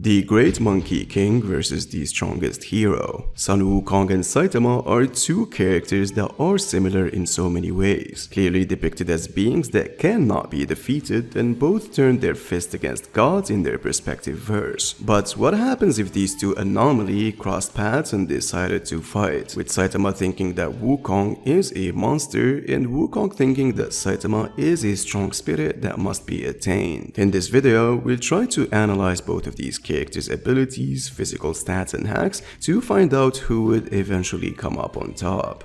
The Great Monkey King versus the Strongest Hero. Sun Wukong and Saitama are two characters that are similar in so many ways, clearly depicted as beings that cannot be defeated, and both turned their fist against gods in their respective verse. But what happens if these two anomaly crossed paths and decided to fight, with Saitama thinking that Wukong is a monster and Wukong thinking that Saitama is a strong spirit that must be attained? In this video, we'll try to analyze both of these characters' abilities, physical stats and hacks to find out who would eventually come up on top.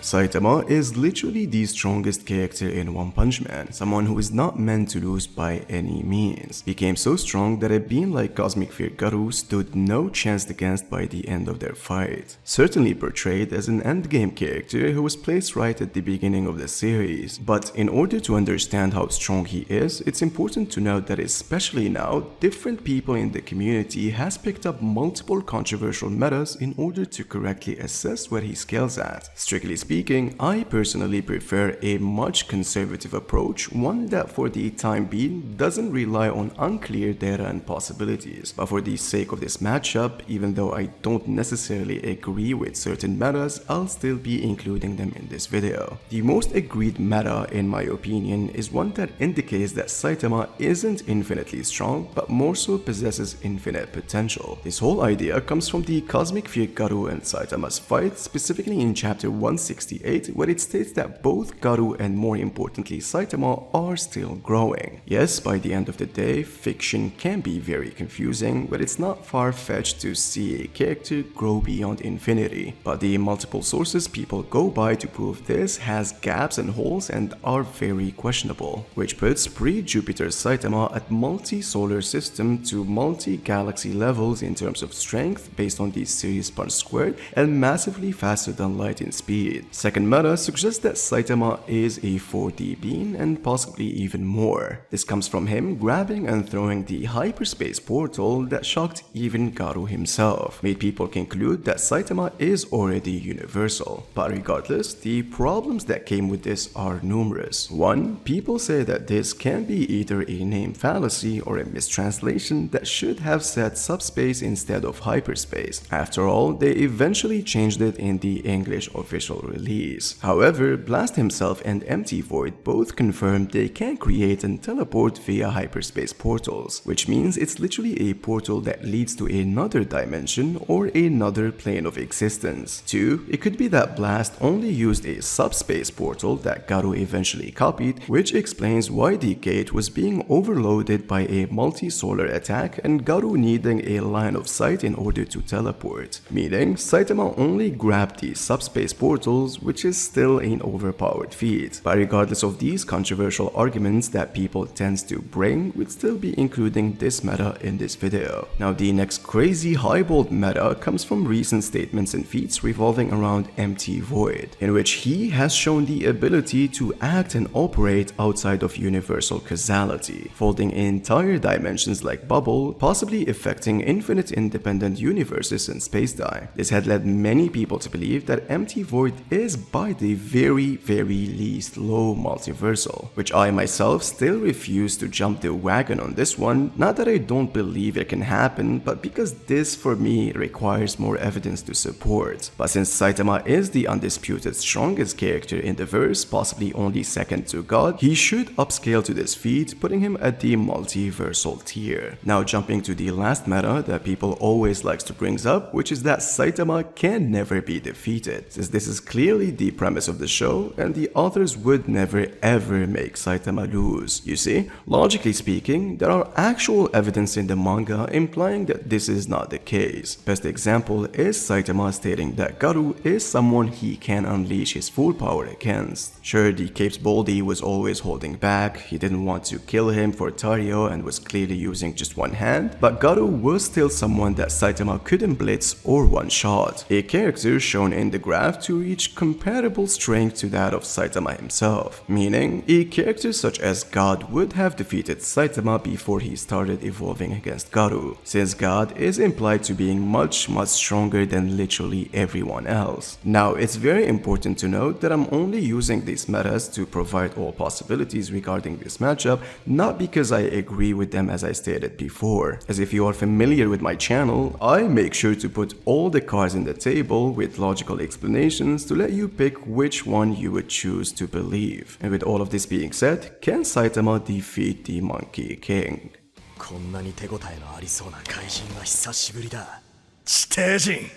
Saitama is literally the strongest character in One Punch Man, someone who is not meant to lose by any means. Became so strong that a being like Cosmic Fear Garou stood no chance against by the end of their fight. Certainly portrayed as an endgame character who was placed right at the beginning of the series, but in order to understand how strong he is, it's important to note that especially now, different people in the community has picked up multiple controversial metas in order to correctly assess where he scales at. Strictly speaking, I personally prefer a much conservative approach, one that for the time being doesn't rely on unclear data and possibilities. But for the sake of this matchup, even though I don't necessarily agree with certain metas, I'll still be including them in this video. The most agreed meta, in my opinion, is one that indicates that Saitama isn't infinitely strong, but more so possesses infinite potential. This whole idea comes from the Cosmic Fear Garou and Saitama's fight, specifically in chapter 168, where it states that both Garou and more importantly Saitama are still growing. Yes, by the end of the day, fiction can be very confusing, but it's not far-fetched to see a character grow beyond infinity. But the multiple sources people go by to prove this has gaps and holes and are very questionable, which puts pre-Jupiter Saitama at multi-solar system to multi-galaxy levels in terms of strength based on the series punch squared and massively faster than light in speed. Second meta suggests that Saitama is a 4D being and possibly even more. This comes from him grabbing and throwing the hyperspace portal that shocked even Garou himself, made people conclude that Saitama is already universal. But regardless, the problems that came with this are numerous. 1. People say that this can be either a name fallacy or a mistranslation that should have said subspace instead of hyperspace. After all, they eventually changed it in the English official release. However, Blast himself and Empty Void both confirmed they can create and teleport via hyperspace portals, which means it's literally a portal that leads to another dimension or another plane of existence. 2. It could be that Blast only used a subspace portal that Garou eventually copied, which explains why the gate was being overloaded by a multi-solar attack and Garou needing a line of sight in order to teleport, meaning Saitama only grabbed the subspace portals, which is still an overpowered feat. But regardless of these controversial arguments that people tend to bring, we'd still be including this meta in this video. Now the next crazy highballed meta comes from recent statements and feats revolving around Empty Void, in which he has shown the ability to act and operate outside of universal causality, folding entire dimensions like bubble, possibly affecting infinite independent universes and spacetime. This had led many people to believe that Empty Void is by the very least low multiversal, which I myself still refuse to jump the wagon on this one, not that I don't believe it can happen, but because this for me requires more evidence to support. But since Saitama is the undisputed strongest character in the verse, possibly only second to God, he should upscale to this feat, putting him at the multiversal tier. Now jumping to the last meta that people always likes to bring up, which is that Saitama can never be defeated, since this is clearly the premise of the show and the authors would never ever make Saitama lose. You see, logically speaking, there are actual evidence in the manga implying that this is not the case. Best example is Saitama stating that Garou is someone he can unleash his full power against. Sure, the Cape's Baldy was always holding back, he didn't want to kill him for Tario and was clearly using just one hand, but Garou was still someone that Saitama couldn't blitz or one-shot, a character shown in the graph to reach comparable strength to that of Saitama himself, meaning a character such as God would have defeated Saitama before he started evolving against Garu, since God is implied to being much stronger than literally everyone else. Now, it's very important to note that I'm only using these metas to provide all possibilities regarding this matchup, not because I agree with them as I stated before, as if you are familiar with my channel, I make sure to put all the cards in the table with logical explanations to let you pick which one you would choose to believe. And with all of this being said, can Saitama defeat the Monkey King? こんなに手応えのありそうな怪人は久しぶりだ。地底人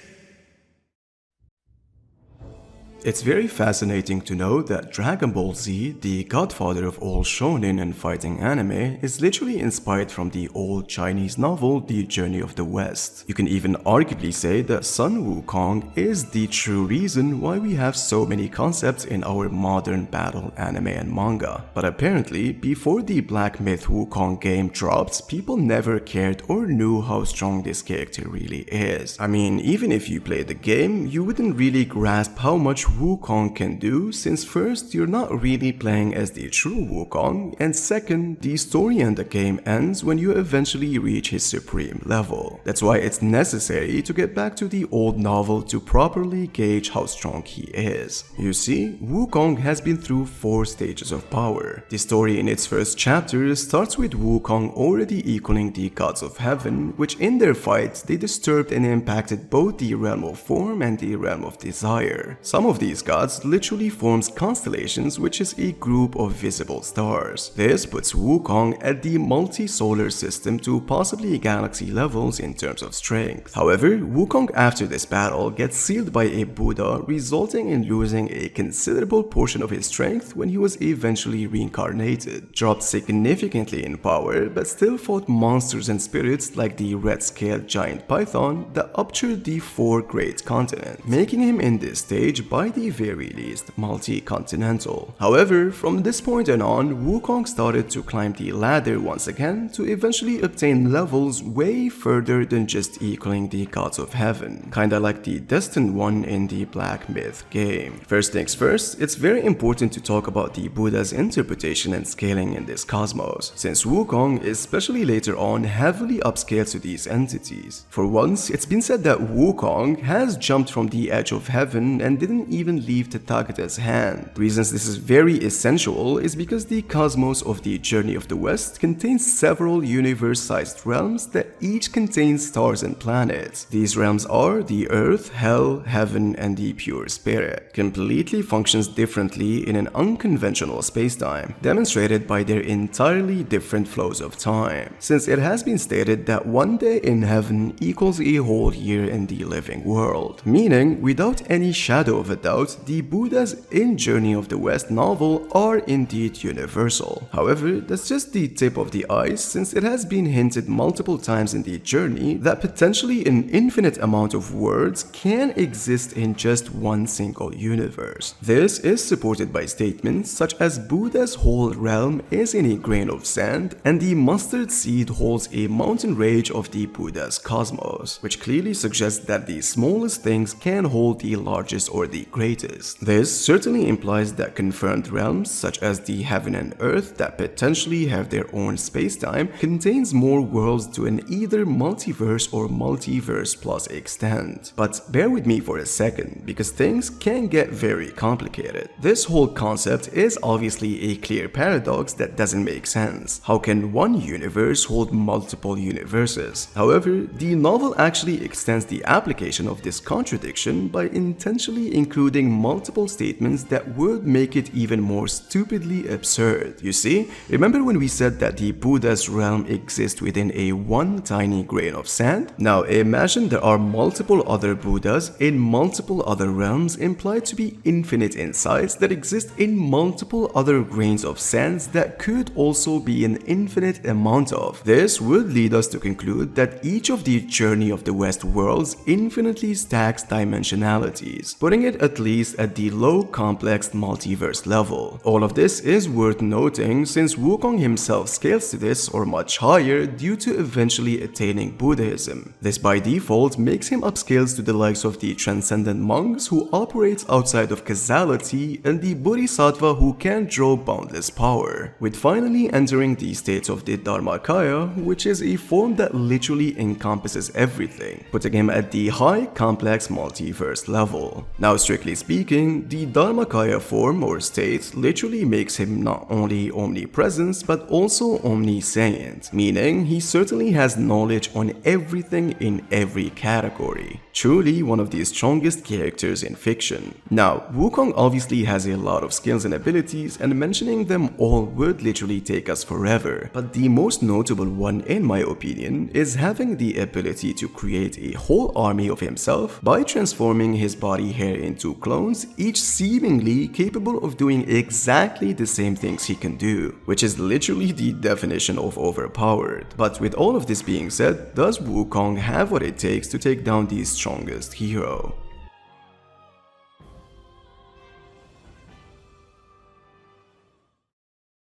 It's very fascinating to know that Dragon Ball Z, the godfather of all shonen and fighting anime, is literally inspired from the old Chinese novel The Journey of the West. You can even arguably say that Sun Wukong is the true reason why we have so many concepts in our modern battle anime and manga. But apparently, before the Black Myth Wukong game dropped, people never cared or knew how strong this character really is. I mean, even if you play the game, you wouldn't really grasp how much Wukong can do, since first, you're not really playing as the true Wukong, and second, the story and the game ends when you eventually reach his supreme level. That's why it's necessary to get back to the old novel to properly gauge how strong he is. You see, Wukong has been through 4 stages of power. The story in its first chapter starts with Wukong already equaling the gods of heaven, which in their fights they disturbed and impacted both the realm of form and the realm of desire. Some of these gods literally forms constellations, which is a group of visible stars. This puts Wukong at the multi-solar system to possibly galaxy levels in terms of strength. However, Wukong after this battle gets sealed by a Buddha, resulting in losing a considerable portion of his strength when he was eventually reincarnated. Dropped significantly in power, but still fought monsters and spirits like the red-scaled giant python that uptured the 4 great continents, making him in this stage by the very least multi-continental. However, from this point on, Wukong started to climb the ladder once again to eventually obtain levels way further than just equaling the gods of heaven, kinda like the Destined One in the Black Myth game. First things first, it's very important to talk about the Buddha's interpretation and scaling in this cosmos, since Wukong, especially later on, heavily upscales to these entities. For once, it's been said that Wukong has jumped from the edge of heaven and didn't even leave Tathagata's hand. Reasons this is very essential is because the cosmos of the Journey of the West contains several universe-sized realms that each contain stars and planets. These realms are the Earth, Hell, Heaven, and the Pure Spirit. Completely functions differently in an unconventional spacetime, demonstrated by their entirely different flows of time, since it has been stated that one day in heaven equals a whole year in the living world, meaning without any shadow of a doubt, the Buddhas in Journey of the West novel are indeed universal. However, that's just the tip of the ice, since it has been hinted multiple times in the journey that potentially an infinite amount of worlds can exist in just one single universe. This is supported by statements such as Buddha's whole realm is in a grain of sand and the mustard seed holds a mountain range of the Buddha's cosmos, which clearly suggests that the smallest things can hold the largest or the greatest. This certainly implies that confirmed realms such as the heaven and earth that potentially have their own spacetime contains more worlds to an either multiverse or multiverse plus extent. But bear with me for a second, because things can get very complicated. This whole concept is obviously a clear paradox that doesn't make sense. How can one universe hold multiple universes? However, the novel actually extends the application of this contradiction by intentionally including multiple statements that would make it even more stupidly absurd. You see, remember when we said that the Buddha's realm exists within a one tiny grain of sand? Now imagine there are multiple other Buddhas in multiple other realms implied to be infinite in size that exist in multiple other grains of sands that could also be an infinite amount of. This would lead us to conclude that each of the Journey of the West worlds infinitely stacks dimensionalities, putting it at at least at the low complex multiverse level. All of this is worth noting since Wukong himself scales to this or much higher due to eventually attaining Buddhism. This by default makes him upscales to the likes of the transcendent monks who operate outside of causality and the bodhisattva who can draw boundless power, with finally entering the states of the Dharmakaya, which is a form that literally encompasses everything, putting him at the high complex multiverse level. Now strictly speaking, the Dharmakaya form or state literally makes him not only omnipresent but also omniscient, meaning he certainly has knowledge on everything in every category. Truly one of the strongest characters in fiction. Now, Wukong obviously has a lot of skills and abilities, and mentioning them all would literally take us forever, but the most notable one in my opinion is having the ability to create a whole army of himself by transforming his body hair into clones, each seemingly capable of doing exactly the same things he can do, which is literally the definition of overpowered. But with all of this being said, does Wukong have what it takes to take down the strongest hero?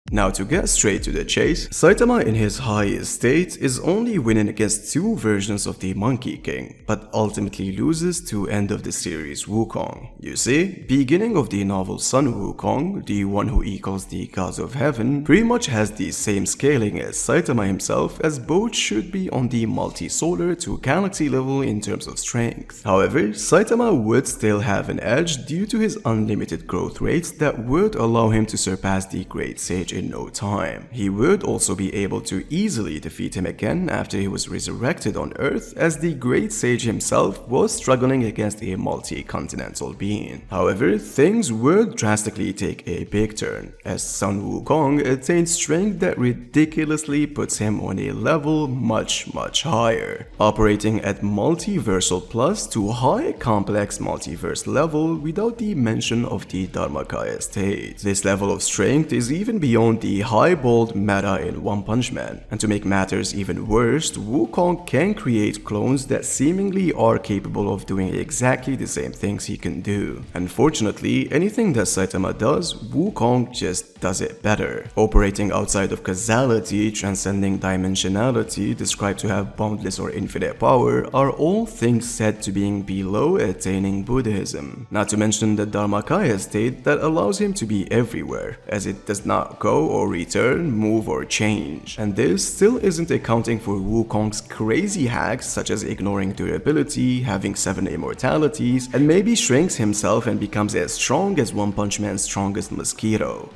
Now to get straight to the chase, Saitama in his highest state is only winning against two versions of the Monkey King, but ultimately loses to end of the series Wukong. You see, beginning of the novel Sun Wukong, the one who equals the gods of heaven, pretty much has the same scaling as Saitama himself, as both should be on the multi-solar to galaxy level in terms of strength. However, Saitama would still have an edge due to his unlimited growth rates that would allow him to surpass the Great Sage in no time. He would also be able to easily defeat him again after he was resurrected on Earth, as the Great Sage himself was struggling against a multi-continental being. However, things would drastically take a big turn, as Sun Wukong attained strength that ridiculously puts him on a level much higher, operating at multiversal plus to high complex multiverse level without the mention of the Dharmakaya state. This level of strength is even beyond the highballed meta in One Punch Man, and to make matters even worse, Wukong can create clones that seemingly are capable of doing exactly the same things he can do. Unfortunately, anything that Saitama does, Wukong just does it better. Operating outside of causality, transcending dimensionality, described to have boundless or infinite power, are all things said to being below attaining Buddhism. Not to mention the Dharmakaya state that allows him to be everywhere, as it does not go or return, move or change. And this still isn't accounting for Wukong's crazy hacks such as ignoring durability, having 7 immortalities, and maybe shrinks himself and becomes as strong as One Punch Man's strongest mosquito.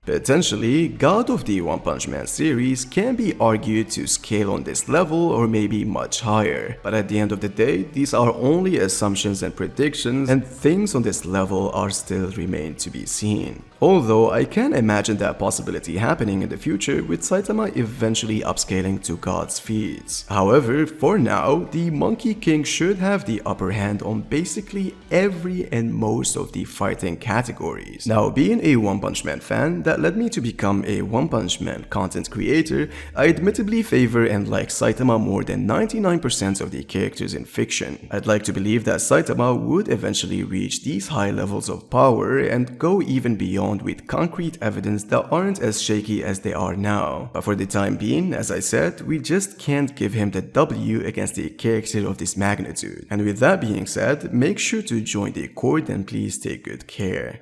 Potentially, God of the One Punch Man series can be argued to scale on this level or maybe much higher, but at the end of the day, these are only assumptions and predictions, and things on this level are still remain to be seen. Although I can imagine that possibility happening in the future with Saitama eventually upscaling to God's feats. However, for now, the Monkey King should have the upper hand on basically every and most of the fighting categories. Now, being a One Punch Man fan, that led me to become a One Punch Man content creator, I admittedly favor and like Saitama more than 99% of the characters in fiction. I'd like to believe that Saitama would eventually reach these high levels of power and go even beyond with concrete evidence that aren't as shaky as they are now. But for the time being, as I said, we just can't give him the W against a character of this magnitude. And with that being said, make sure to join the Accord and please take good care.